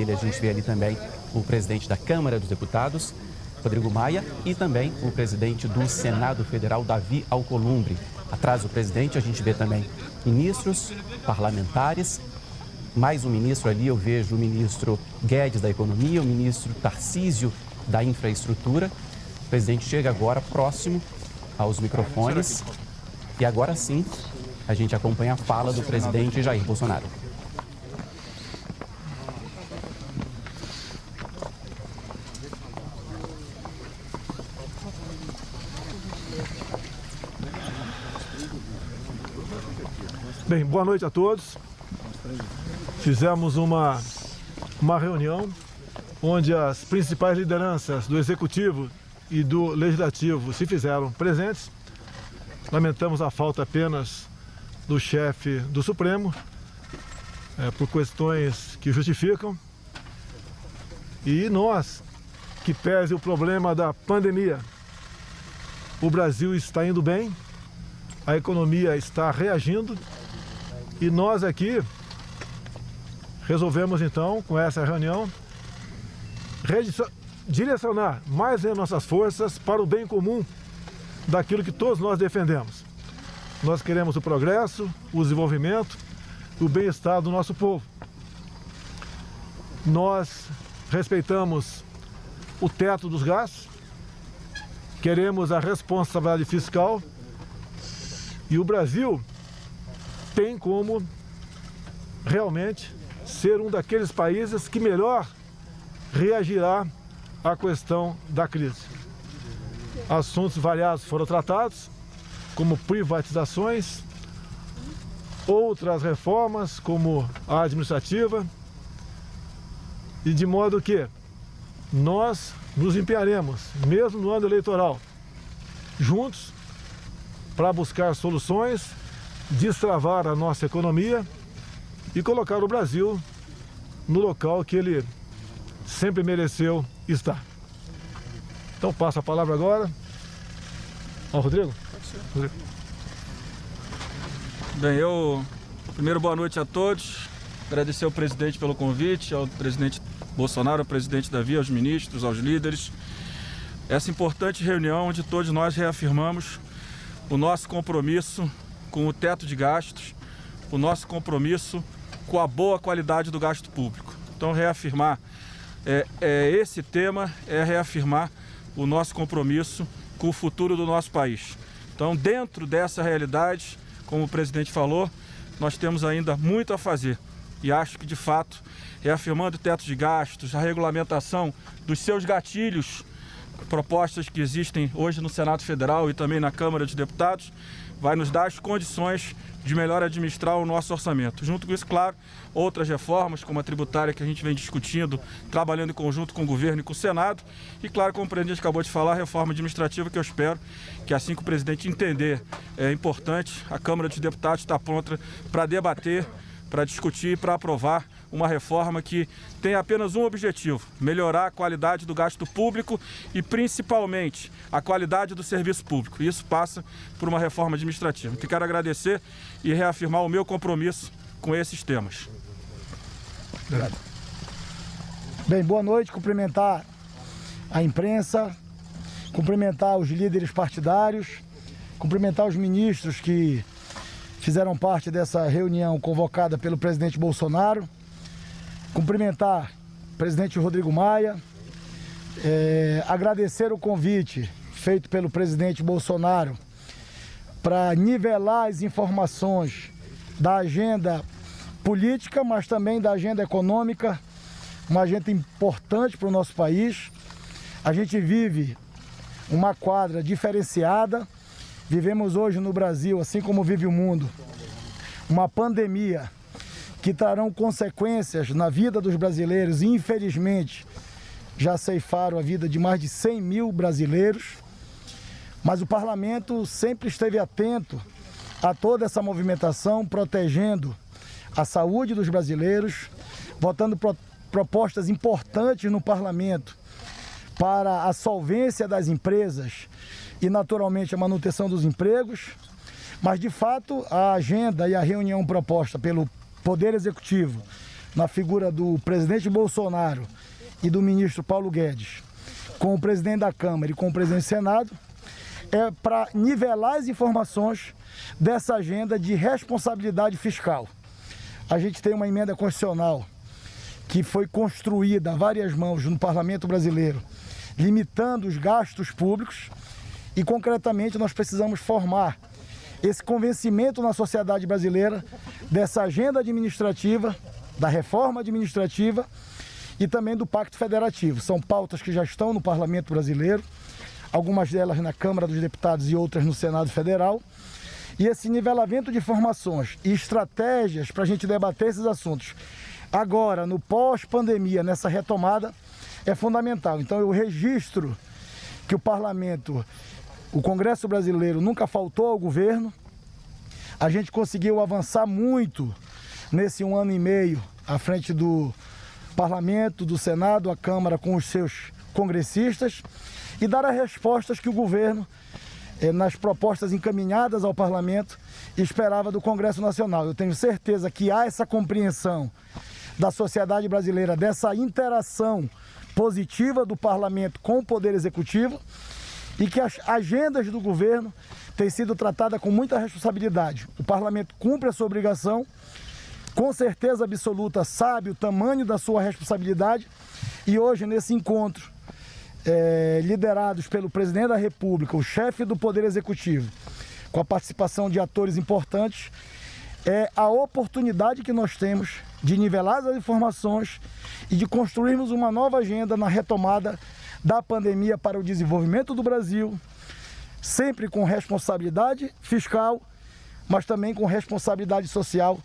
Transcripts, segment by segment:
dele a gente vê ali também o presidente da Câmara dos Deputados, Rodrigo Maia, e também o presidente do Senado Federal, Davi Alcolumbre. Atrás do presidente a gente vê também ministros, parlamentares, mais um ministro ali, eu vejo o ministro Guedes da Economia, o ministro Tarcísio da Infraestrutura. O presidente chega agora próximo aos microfones e agora sim a gente acompanha a fala do presidente Jair Bolsonaro. Bem, boa noite a todos. Fizemos uma reunião onde as principais lideranças do Executivo e do Legislativo se fizeram presentes. Lamentamos a falta apenas do chefe do Supremo, por questões que justificam. E nós, que pese o problema da pandemia, o Brasil está indo bem, a economia está reagindo e nós aqui resolvemos então, com essa reunião, direcionar mais as nossas forças para o bem comum daquilo que todos nós defendemos. Nós queremos o progresso, o desenvolvimento, o bem-estar do nosso povo. Nós respeitamos o teto dos gastos, queremos a responsabilidade fiscal e o Brasil tem como realmente ser um daqueles países que melhor reagirá à questão da crise. Assuntos variados foram tratados, como privatizações, outras reformas, como a administrativa, e de modo que nós nos empenharemos, mesmo no ano eleitoral, juntos, para buscar soluções, destravar a nossa economia e colocar o Brasil no local que ele sempre mereceu estar. Então passo a palavra agora ao Rodrigo. Bem, primeiro boa noite a todos, agradecer ao presidente pelo convite, ao presidente Bolsonaro, ao presidente Davi, aos ministros, aos líderes. Essa importante reunião onde todos nós reafirmamos o nosso compromisso com o teto de gastos, o nosso compromisso com a boa qualidade do gasto público. Então, reafirmar esse tema é reafirmar o nosso compromisso com o futuro do nosso país. Então, dentro dessa realidade, como o presidente falou, nós temos ainda muito a fazer. E acho que, de fato, reafirmando o teto de gastos, a regulamentação dos seus gatilhos, propostas que existem hoje no Senado Federal e também na Câmara dos Deputados, vai nos dar as condições de melhor administrar o nosso orçamento. Junto com isso, claro, outras reformas, como a tributária que a gente vem discutindo, trabalhando em conjunto com o governo e com o Senado. E, claro, como o presidente acabou de falar, a reforma administrativa que eu espero que, assim que o presidente entender, é importante, a Câmara dos Deputados está pronta para debater, para discutir, para aprovar uma reforma que tem apenas um objetivo: melhorar a qualidade do gasto público e, principalmente, a qualidade do serviço público. E isso passa por uma reforma administrativa. Então, quero agradecer e reafirmar o meu compromisso com esses temas. Obrigado. Bem, boa noite, cumprimentar a imprensa, cumprimentar os líderes partidários, cumprimentar os ministros que fizeram parte dessa reunião convocada pelo presidente Bolsonaro, cumprimentar o presidente Rodrigo Maia, agradecer o convite feito pelo presidente Bolsonaro para nivelar as informações da agenda política, mas também da agenda econômica, uma agenda importante para o nosso país. A gente vive uma quadra diferenciada. Vivemos hoje no Brasil, assim como vive o mundo, uma pandemia que trarão consequências na vida dos brasileiros e, infelizmente, já ceifaram a vida de mais de 100 mil brasileiros. Mas o parlamento sempre esteve atento a toda essa movimentação, protegendo a saúde dos brasileiros, votando propostas importantes no parlamento para a solvência das empresas e, naturalmente, a manutenção dos empregos. Mas, de fato, a agenda e a reunião proposta pelo Poder Executivo na figura do presidente Bolsonaro e do ministro Paulo Guedes, com o presidente da Câmara e com o presidente do Senado, é para nivelar as informações dessa agenda de responsabilidade fiscal. A gente tem uma emenda constitucional que foi construída a várias mãos no Parlamento brasileiro, limitando os gastos públicos, e concretamente nós precisamos formar esse convencimento na sociedade brasileira dessa agenda administrativa, da reforma administrativa e também do Pacto Federativo. São pautas que já estão no Parlamento brasileiro, algumas delas na Câmara dos Deputados e outras no Senado Federal. E esse nivelamento de informações e estratégias para a gente debater esses assuntos agora, no pós-pandemia, nessa retomada, é fundamental. Então eu registro que o Parlamento, o Congresso brasileiro nunca faltou ao governo. A gente conseguiu avançar muito nesse 1 ano e meio à frente do Parlamento, do Senado, a Câmara com os seus congressistas e dar as respostas que o governo, nas propostas encaminhadas ao Parlamento, esperava do Congresso Nacional. Eu tenho certeza que há essa compreensão da sociedade brasileira, dessa interação positiva do Parlamento com o Poder Executivo e que as agendas do governo têm sido tratadas com muita responsabilidade. O Parlamento cumpre a sua obrigação, com certeza absoluta sabe o tamanho da sua responsabilidade e hoje nesse encontro, liderados pelo presidente da República, o chefe do Poder Executivo, com a participação de atores importantes, é a oportunidade que nós temos de nivelar as informações e de construirmos uma nova agenda na retomada da pandemia para o desenvolvimento do Brasil, sempre com responsabilidade fiscal, mas também com responsabilidade social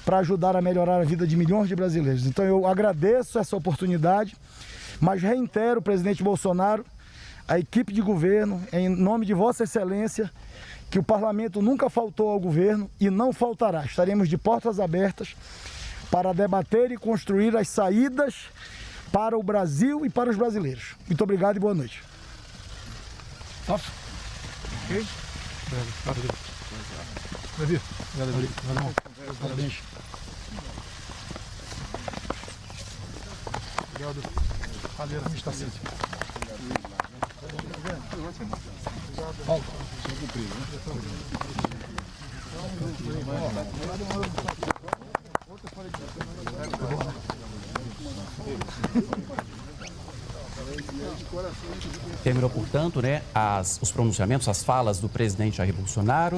para ajudar a melhorar a vida de milhões de brasileiros. Então eu agradeço essa oportunidade, mas reitero, presidente Bolsonaro, a equipe de governo, em nome de Vossa Excelência, que o Parlamento nunca faltou ao governo e não faltará. Estaremos de portas abertas para debater e construir as saídas para o Brasil e para os brasileiros. Muito obrigado e boa noite. Ok? Davi. Parabéns. Obrigado. Valeu, administração. Paulo. Terminou, portanto, os pronunciamentos, as falas do presidente Jair Bolsonaro.